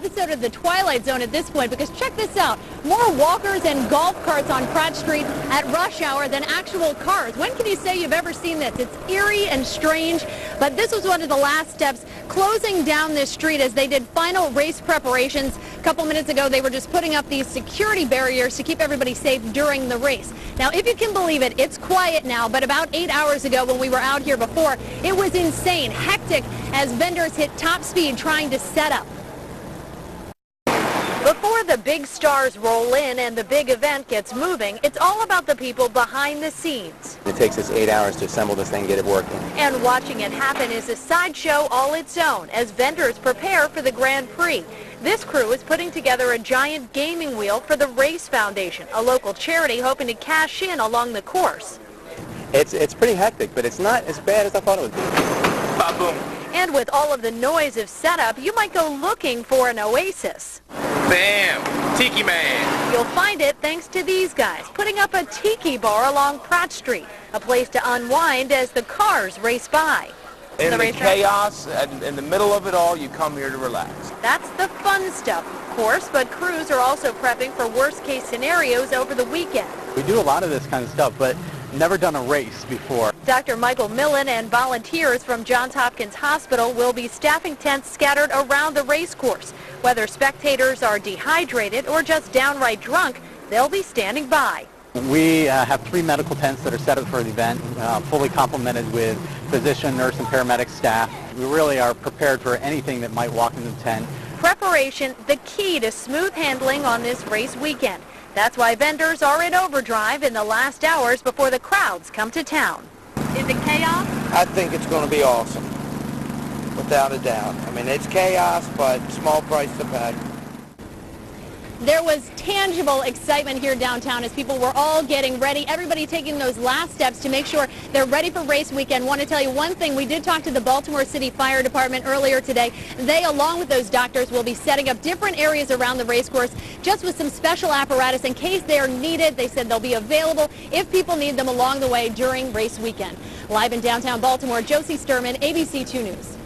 episode of The Twilight Zone at this point, because check this out. More walkers and golf carts on Pratt Street at rush hour than actual cars. When can you say you've ever seen this? It's eerie and strange, but this was one of the last steps closing down this street as they did final race preparations. A couple minutes ago, they were just putting up these security barriers to keep everybody safe during the race. Now, if you can believe it, it's quiet now, but about 8 hours ago when we were out here before, it was insane, hectic, as vendors hit top speed trying to set up. Before the big stars roll in and the big event gets moving, it's all about the people behind the scenes. It takes us 8 hours to assemble this thing and get it working. And watching it happen is a sideshow all its own as vendors prepare for the Grand Prix. This crew is putting together a giant gaming wheel for the Race Foundation, a local charity hoping to cash in along the course. It's pretty hectic, but it's not as bad as I thought it would be. Ba-boom. And with all of the noise of setup, you might go looking for an oasis. Bam! Tiki Man. You'll find it thanks to these guys, putting up a tiki bar along Pratt Street, a place to unwind as the cars race by. In the chaos, in the middle of it all, you come here to relax. That's the fun stuff, of course, but crews are also prepping for worst-case scenarios over the weekend. We do a lot of this kind of stuff, but never done a race before. Dr. Michael Millen and volunteers from Johns Hopkins Hospital will be staffing tents scattered around the race course. Whether spectators are dehydrated or just downright drunk, they'll be standing by. We have 3 medical tents that are set up for the event, fully complemented with physician, nurse, and paramedic staff. We really are prepared for anything that might walk into the tent. Preparation, the key to smooth handling on this race weekend. That's why vendors are in overdrive in the last hours before the crowds come to town. Is it chaos? I think it's going to be awesome, without a doubt. I mean, it's chaos, but small price to pay. There was tangible excitement here downtown as people were all getting ready, everybody taking those last steps to make sure they're ready for race weekend. Want to tell you one thing, we did talk to the Baltimore City Fire Department earlier today. They, along with those doctors, will be setting up different areas around the race course just with some special apparatus in case they're needed. They said they'll be available if people need them along the way during race weekend. Live in downtown Baltimore, Josie Sturman, ABC 2 News.